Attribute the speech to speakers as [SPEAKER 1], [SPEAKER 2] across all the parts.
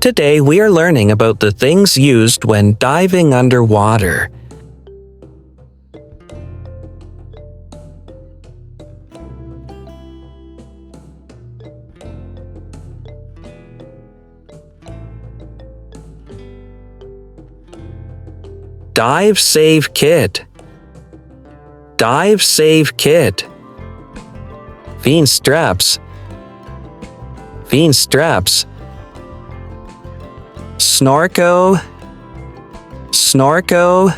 [SPEAKER 1] today we are learning about the things used when diving underwater. Dive Save Kit. Dive Save Kit. Fin straps. Fin straps. Snorkel. Snorkel.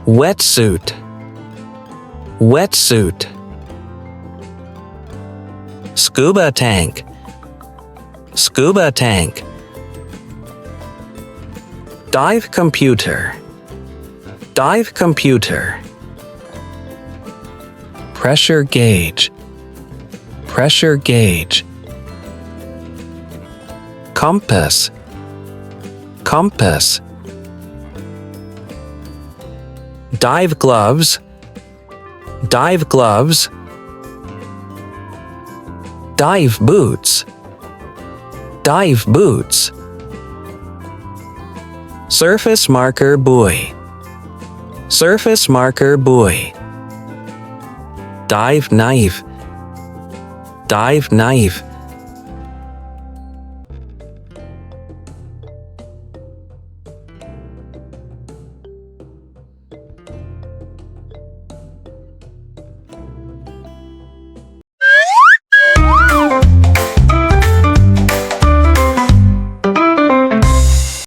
[SPEAKER 1] Wetsuit. Wetsuit. Scuba tank. Scuba tank. Dive computer. Dive computer. Pressure gauge. Pressure gauge. Compass. Compass. Dive gloves. Dive gloves. Dive boots. Dive boots. Surface marker buoy. Surface marker buoy. Dive knife. Dive knife.